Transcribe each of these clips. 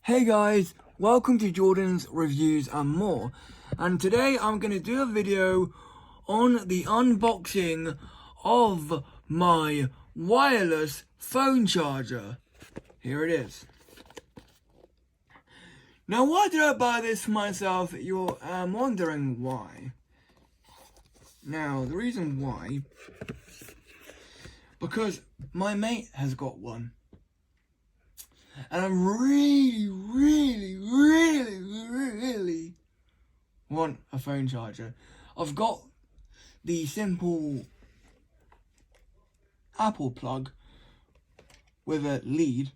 Hey guys, welcome to Jordan's Reviews and More. And today I'm going to do a video on the unboxing of my wireless phone charger. Here it is. Now why did I buy this for myself? You're wondering why. Now the reason why, because my mate has got one. And I really want a phone charger. I've got the simple Apple plug with a lead,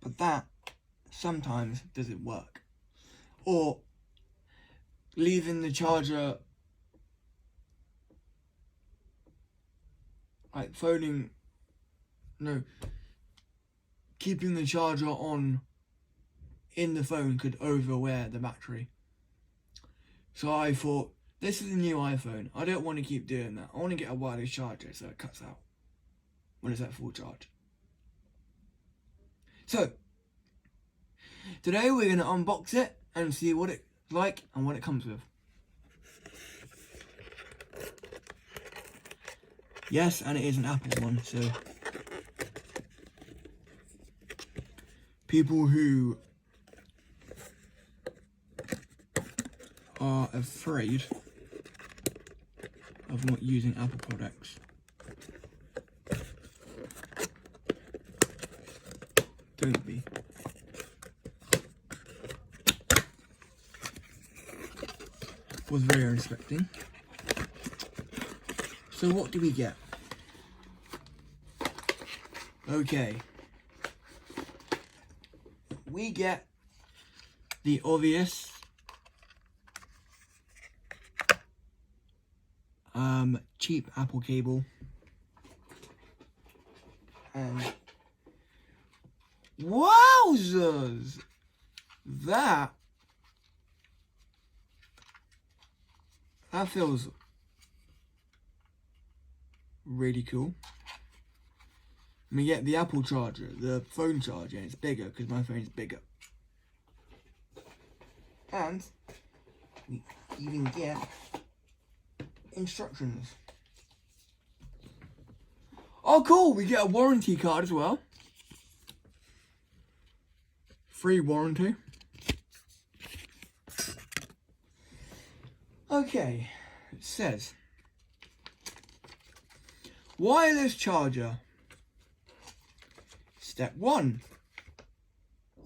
but that sometimes doesn't work. Or leaving the charger, like keeping the charger on in the phone could overwear the battery. So I thought, this is a new iPhone. I don't want to keep doing that. I want to get a wireless charger so it cuts out when it's at full charge. So, today we're going to unbox it and see what it's like and what it comes with. Yes, and it is an Apple one, so people who are afraid of not using Apple products, don't be. Was very unexpected. So what do we get? Okay. We get the obvious cheap Apple cable, and wowzers, that feels really cool. We get the Apple charger, the phone charger, and it's bigger because my phone is bigger. And we even get instructions. Oh cool, we get a warranty card as well. Free warranty. Okay, it says wireless charger. Step 1.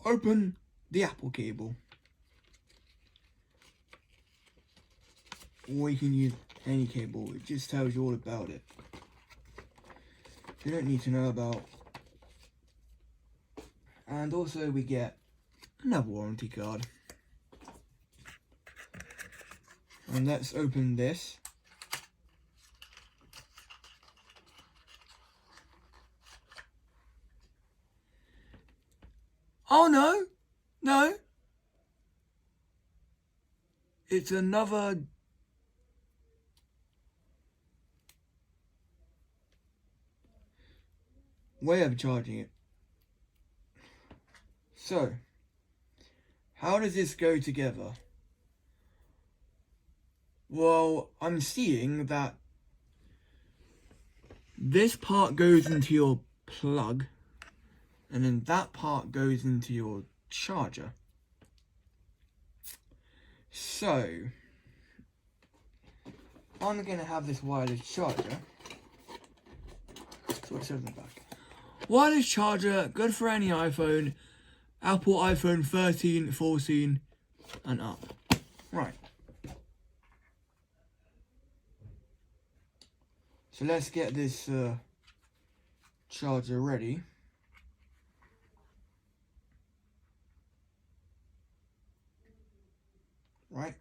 Open the Apple cable. Or you can use any cable, it just tells you all about it. You don't need to know about. And also we get another warranty card. And let's open this. Oh no, it's another way of charging it. So, how does this go together? Well, I'm seeing that this part goes into your plug, and then that part goes into your charger. So, I'm going to have this wireless charger. That's what it says in the back. Wireless charger, good for any iPhone, Apple iPhone 13, 14, and up. Right. So let's get this charger ready. Right.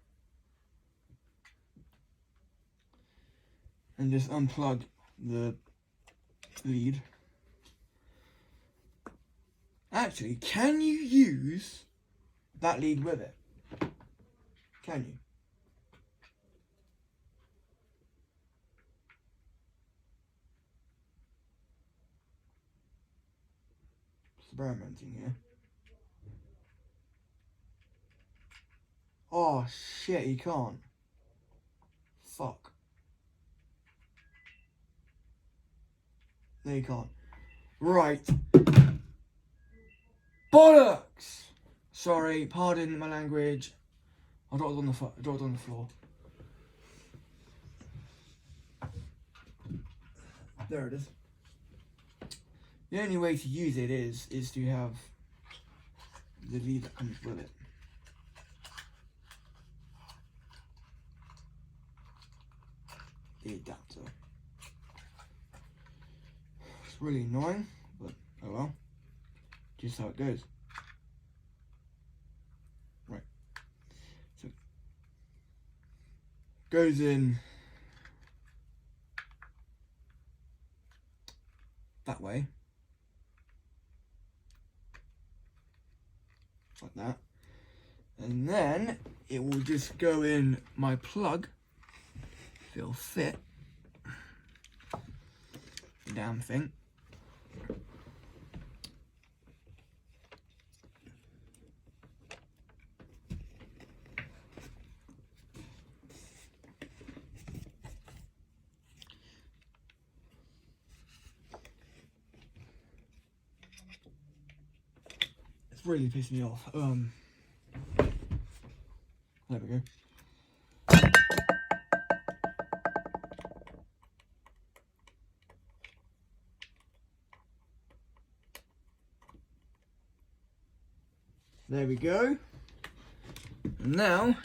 And just unplug the lead. Actually, can you use that lead with it? Can you? experimenting here. Oh shit, he can't. Fuck. No, you can't. Right. Bollocks! Sorry, pardon my language. I dropped it on the floor. There it is. The only way to use it is to have the lead that comes with it. The adapter. It's really annoying, but oh well. Just how it goes. Right. So goes in that way. Like that. And then it will just go in my plug. If it'll fit. Damn thing. It's really pissed me off. There we go. There we go. And now,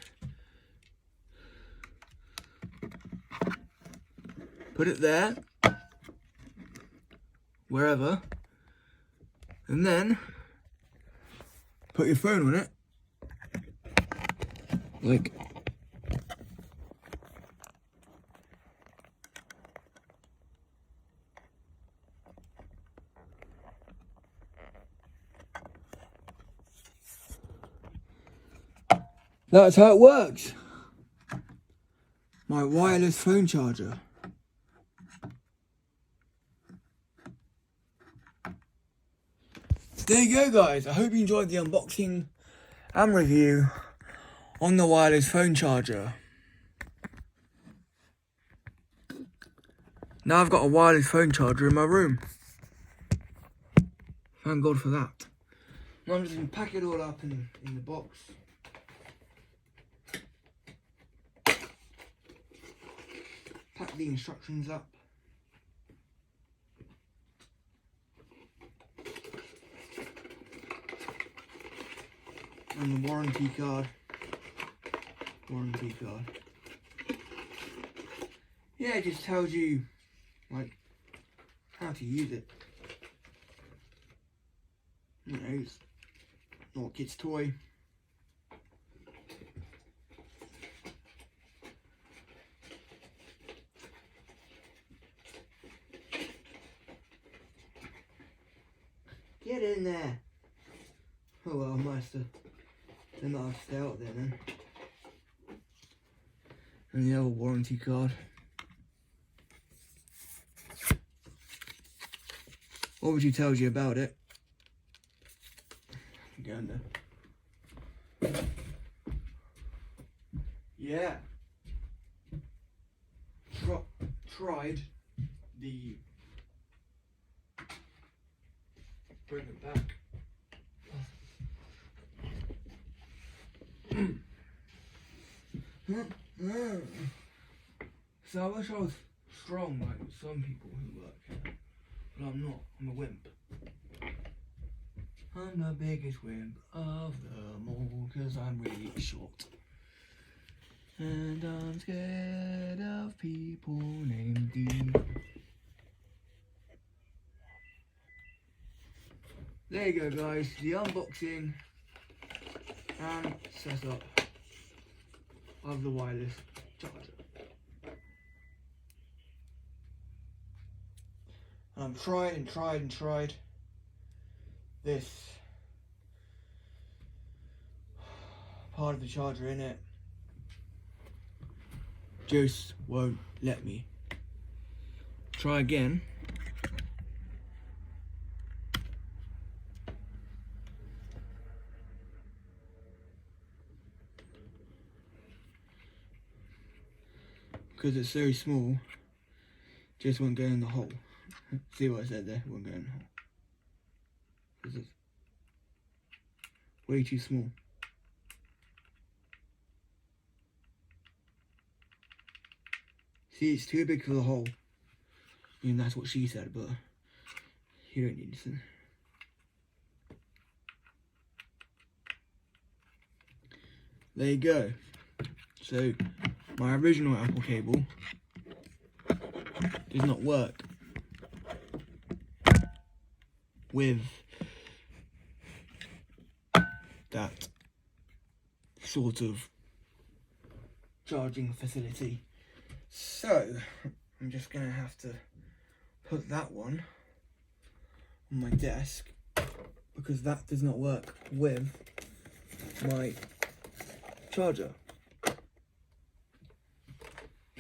put it there, wherever, and then put your phone on it, like that's how it works. My wireless phone charger. There you go, guys. I hope you enjoyed the unboxing and review on the wireless phone charger. Now I've got a wireless phone charger in my room. Thank God for that. Now I'm just going to pack it all up in the box. Pack the instructions up. And the warranty card. Yeah, it just tells you like how to use it. You know, it's not a kid's toy. Get in there. Oh well, Master. Then I'll stay out there then. And the other warranty card. Obviously tells you about it. Go in there. Yeah. Tried the bring it back. So I wish I was strong like some people who work here, but I'm not. I'm a wimp. I'm the biggest wimp of them all because I'm really short. And I'm scared of people named D. There you go, guys, the unboxing and setup of the wireless charger. And I've tried this part of the charger in it. Just won't let me. Try again. because it's so small, just won't go in the hole. See what I said there? Won't go in the hole. This is way too small. See, it's too big for the hole. I mean, that's what she said, but you don't need to. There you go. So, my original Apple cable does not work with that sort of charging facility. So, I'm just going to have to put that one on my desk because that does not work with my charger.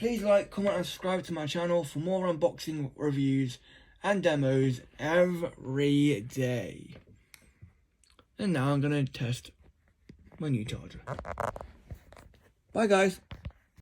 Please like, comment and subscribe to my channel for more unboxing reviews and demos every day. And now I'm going to test my new charger. Bye guys.